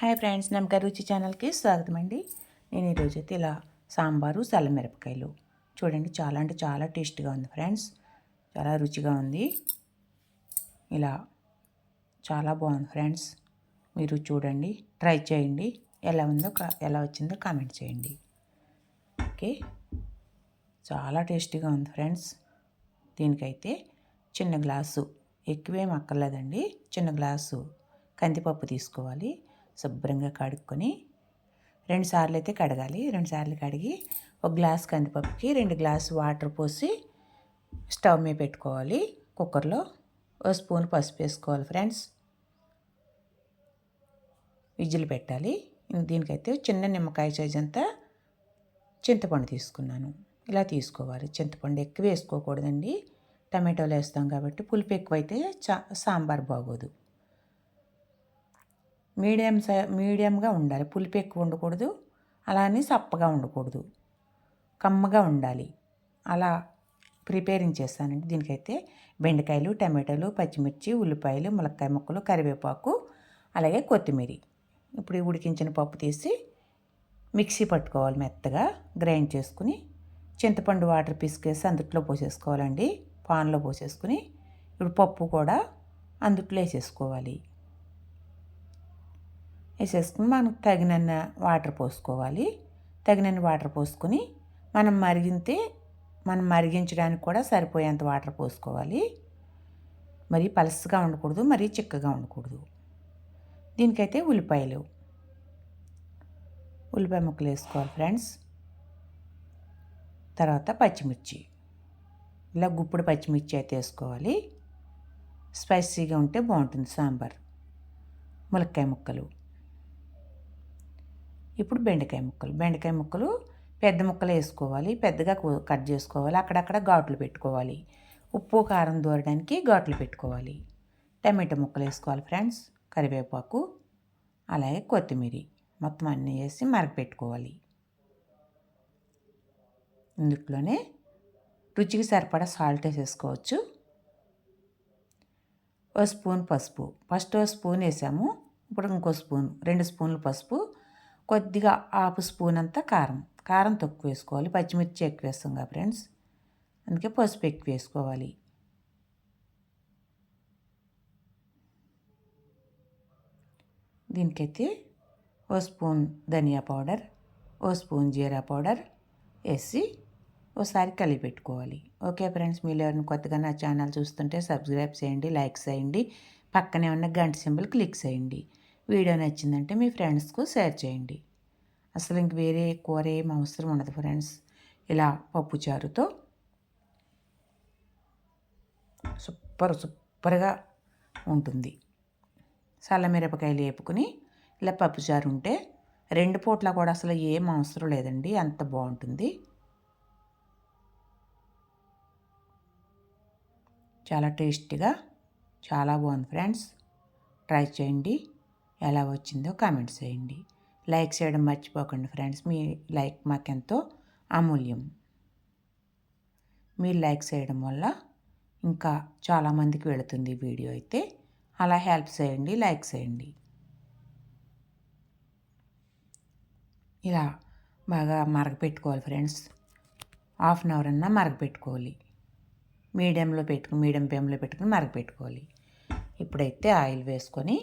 Hi friends, నమ్మక రుచి ఛానల్కి స్వాగతం అండి. నేను ఈరోజైతే ఇలా సాంబారు చల్లమిరపకాయలు చూడండి, చాలా అంటే చాలా టేస్ట్గా ఉంది ఫ్రెండ్స్. చాలా రుచిగా ఉంది. ఇలా చాలా బాగుంది ఫ్రెండ్స్. మీరు చూడండి, ట్రై చేయండి. ఎలా వచ్చిందో కామెంట్ చేయండి. ఓకే, చాలా టేస్టీగా ఉంది ఫ్రెండ్స్. దీనికైతే చిన్న గ్లాసు, ఎక్కువేం అక్కర్లేదండి, చిన్న గ్లాసు కందిపప్పు తీసుకోవాలి. శుభ్రంగా కడుక్కొని 2 సార్లు అయితే కడగాలి. 2 సార్లు కడిగి ఒక గ్లాస్ కందిపప్పుకి 2 గ్లాసు వాటర్ పోసి స్టవ్ మీద పెట్టుకోవాలి. కుక్కర్లో ఒక స్పూన్ పసుపు వేసుకోవాలి ఫ్రెండ్స్. విజిల్ పెట్టాలి. దీనికైతే చిన్న నిమ్మకాయ సైజ్ అంతా చింతపండు తీసుకున్నాను. ఇలా తీసుకోవాలి. చింతపండు ఎక్కువ వేసుకోకూడదండి, టమాటోలు వేస్తాం కాబట్టి. పులుపు ఎక్కువైతే సాంబార్ బాగోదు. మీడియంగా ఉండాలి. పులుపు ఎక్కువ ఉండకూడదు, అలానే సప్పగా ఉండకూడదు, కమ్మగా ఉండాలి. అలా ప్రిపేరింగ్ చేస్తానండి. దీనికైతే బెండకాయలు, టమాటాలు, పచ్చిమిర్చి, ఉల్లిపాయలు, ములక్కాయ ముక్కలు, కరివేపాకు, అలాగే కొత్తిమీర. ఇప్పుడు ఉడికించిన పప్పు తీసి మిక్సీ పట్టుకోవాలి. మెత్తగా గ్రైండ్ చేసుకుని చింతపండు వాటర్ పిసికేసి అందుట్లో పోసేసుకోవాలండి. పాన్లో పోసేసుకుని ఇప్పుడు పప్పు కూడా అందుట్లో వేసేసుకోవాలి. వేసేసుకుని మనకు తగినన్ని వాటర్ పోసుకోవాలి. తగినన్ని వాటర్ పోసుకొని మనం మరిగించడానికి కూడా సరిపోయేంత వాటర్ పోసుకోవాలి. మరీ పలసగా ఉండకూడదు, మరీ చిక్కగా ఉండకూడదు. దీనికైతే ఉల్లిపాయ ముక్కలు వేసుకోవాలి ఫ్రెండ్స్. తర్వాత పచ్చిమిర్చి, ఇలా గుప్పుడు పచ్చిమిర్చి అయితే వేసుకోవాలి. స్పైసీగా ఉంటే బాగుంటుంది సాంబార్. ములక్కాయ ముక్కలు, ఇప్పుడు బెండకాయ ముక్కలు పెద్ద ముక్కలు వేసుకోవాలి. పెద్దగా కట్ చేసుకోవాలి. అక్కడక్కడ ఘాట్లు పెట్టుకోవాలి. ఉప్పు కారం దూరడానికి ఘాట్లు పెట్టుకోవాలి. టమాటో ముక్కలు వేసుకోవాలి ఫ్రెండ్స్. కరివేపాకు, అలాగే కొత్తిమీర మొత్తం అన్నీ వేసి మరగపెట్టుకోవాలి. ఇందులోనే రుచికి సరిపడా సాల్ట్ వేసేసుకోవచ్చు. ఒక స్పూన్ పసుపు, ఫస్ట్ ఒక స్పూన్ వేసాము, ఇప్పుడు ఇంకో స్పూన్, 2 స్పూన్లు పసుపు, కొద్దిగా హాఫ్ స్పూన్ అంతా కారం తక్కువ వేసుకోవాలి. పచ్చిమిర్చి ఎక్కువ వేస్తాం కదా ఫ్రెండ్స్, అందుకే పసుపు ఎక్కువ వేసుకోవాలి. దీనికైతే ఓ స్పూన్ ధనియా పౌడర్, ఓ స్పూన్ జీరా పౌడర్ వేసి ఒకసారి కలిపి పెట్టుకోవాలి. ఓకే ఫ్రెండ్స్, మీరు ఎవరైనా కొత్తగా నా ఛానల్ చూస్తుంటే సబ్స్క్రైబ్ చేయండి, లైక్ చేయండి, పక్కనే ఉన్న గంట సింబల్ క్లిక్ చేయండి. వీడియో నచ్చిందంటే మీ ఫ్రెండ్స్కు షేర్ చేయండి. అసలు ఇంక వేరే కూర ఏం అవసరం ఉండదు ఫ్రెండ్స్. ఇలా పప్పుచారుతో సూపర్గా ఉంటుంది. చల్లమిరపకాయలు వేపుకుని ఇలా పప్పుచారు ఉంటే 2 పూట్ల కూడా అసలు ఏం అవసరం లేదండి, అంత బాగుంటుంది. చాలా టేస్టీగా, చాలా బాగుంది ఫ్రెండ్స్. ట్రై చేయండి. ఎలా వచ్చిందో కామెంట్స్ చేయండి. లైక్ చేయడం మర్చిపోకండి ఫ్రెండ్స్. మీ లైక్ మాకెంతో అమూల్యం. మీరు లైక్ చేయడం వల్ల ఇంకా చాలామందికి వెళుతుంది వీడియో అయితే. అలా హెల్ప్ చేయండి, లైక్ చేయండి. ఇలా బాగా మరగపెట్టుకోవాలి ఫ్రెండ్స్. హాఫ్ అన్ అవర్ అన్నా మరగపెట్టుకోవాలి. మీడియం ఫ్లేమ్లో పెట్టుకుని మరగపెట్టుకోవాలి. ఇప్పుడైతే ఆయిల్ వేసుకొని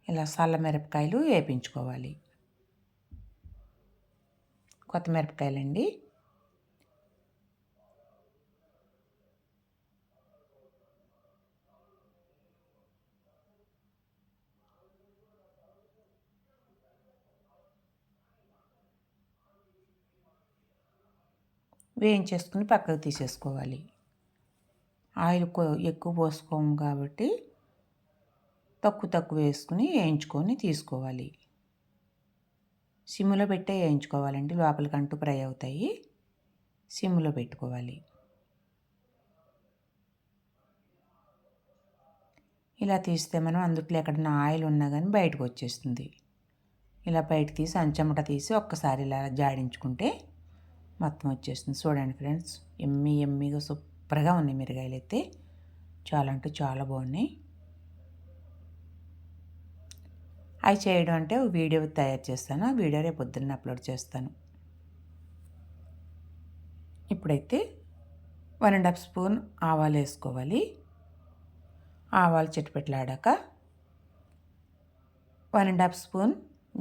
ఇలా చల్లమిరపకాయలు వేపించుకోవాలి. కొత్తమిరపకాయలండి. వేయించేసుకుని పక్కకు తీసేసుకోవాలి. ఆయిల్ ఎక్కువ పోసుకోము కాబట్టి తక్కువ వేసుకుని వేయించుకొని తీసుకోవాలి. సిమ్లో పెట్టే వేయించుకోవాలండి, లోపలికంటూ ఫ్రై అవుతాయి. సిమ్లో పెట్టుకోవాలి. ఇలా తీస్తే మనం అందుట్లో ఎక్కడన్నా ఆయిల్ ఉన్నా కానీ బయటకు వచ్చేస్తుంది. ఇలా బయట తీసి అంచమట తీసి ఒక్కసారి ఇలా జాడించుకుంటే మొత్తం వచ్చేస్తుంది. చూడండి ఫ్రెండ్స్, ఎమ్మీగా సూపర్గా ఉన్నాయి మిరగాయలు అయితే. చాలా అంటే చాలా బాగున్నాయి. అవి చేయడం అంటే వీడియో తయారు చేస్తాను. ఆ వీడియో రేపు పొద్దున్న అప్లోడ్ చేస్తాను. ఇప్పుడైతే 1½ స్పూన్ ఆవాలు వేసుకోవాలి. ఆవాలు చిటపట్లాడాక 1½ స్పూన్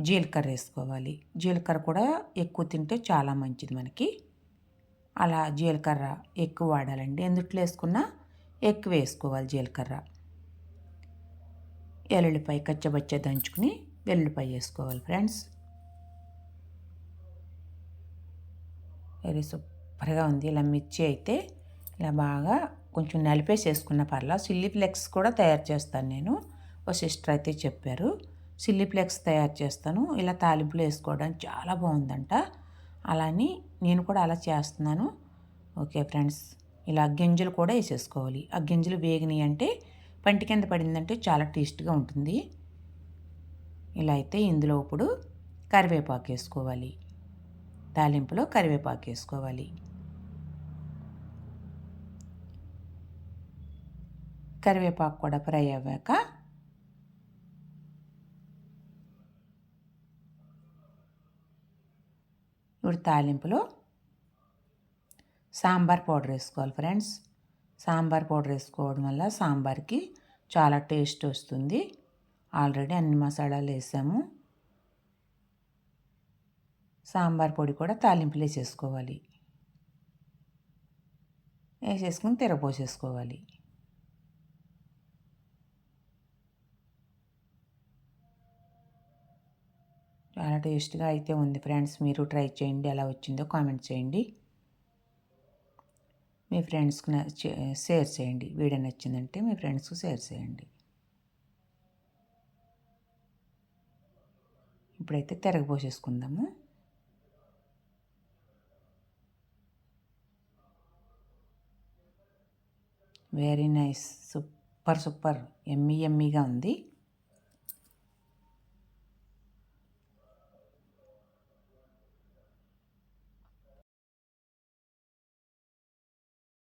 జీలకర్ర వేసుకోవాలి. జీలకర్ర కూడా ఎక్కువ తింటే చాలా మంచిది మనకి. అలా జీలకర్ర ఎక్కువ వాడాలండి. ఎందుట్లో వేసుకున్నా ఎక్కువ వేసుకోవాలి జీలకర్ర. వెల్లుల్లిపాయ కచ్చబచ్చ దంచుకుని వెల్లుల్లిపాయ వేసుకోవాలి ఫ్రెండ్స్. వెరీ సూపర్గా ఉంది. ఇలా మిర్చి అయితే ఇలా బాగా కొంచెం నలిపేసి వేసుకున్న పర్లా. చిల్లీ ఫ్లేక్స్ కూడా తయారు చేస్తాను నేను. ఓ సిస్టర్ అయితే చెప్పారు చిల్లీ ఫ్లేక్స్ తయారు చేస్తాను, ఇలా తాలింపులో వేసుకోవడానికి చాలా బాగుందంట. అలాని నేను కూడా అలా చేస్తున్నాను. ఓకే ఫ్రెండ్స్, ఇలా గింజలు కూడా వేసేసుకోవాలి. ఆ గింజలు వేగినాయి అంటే పంటి కింద పడిందంటే చాలా టేస్ట్గా ఉంటుంది. ఇలా అయితే ఇందులో ఇప్పుడు కరివేపాకు వేసుకోవాలి. తాలింపులో కరివేపాకు వేసుకోవాలి. కరివేపాకు కూడా ఫ్రై అవ్వాక ఇప్పుడు తాలింపులో సాంబార్ పౌడర్ వేసుకోవాలి ఫ్రెండ్స్. సాంబార్ పౌడర్ వేసుకోవడం వల్ల సాంబార్కి చాలా టేస్ట్ వస్తుంది. ఆల్రెడీ అన్ని మసాలాలు వేసాము. సాంబార్ పొడి కూడా తాలింపులో వేసేసుకోవాలి. వేసేసుకుని తిరగపోసేసుకోవాలి. చాలా టేస్ట్గా అయితే ఉంది ఫ్రెండ్స్. మీరు ట్రై చేయండి, ఎలా వచ్చిందో కామెంట్ చేయండి. మీ ఫ్రెండ్స్కి షేర్ చేయండి. వీడియో నచ్చిందంటే మీ ఫ్రెండ్స్కి షేర్ చేయండి. ఇప్పుడైతే తిరగపోసేసుకుందాము. వెరీ నైస్, సూపర్ ఎమ్మీగా ఉంది.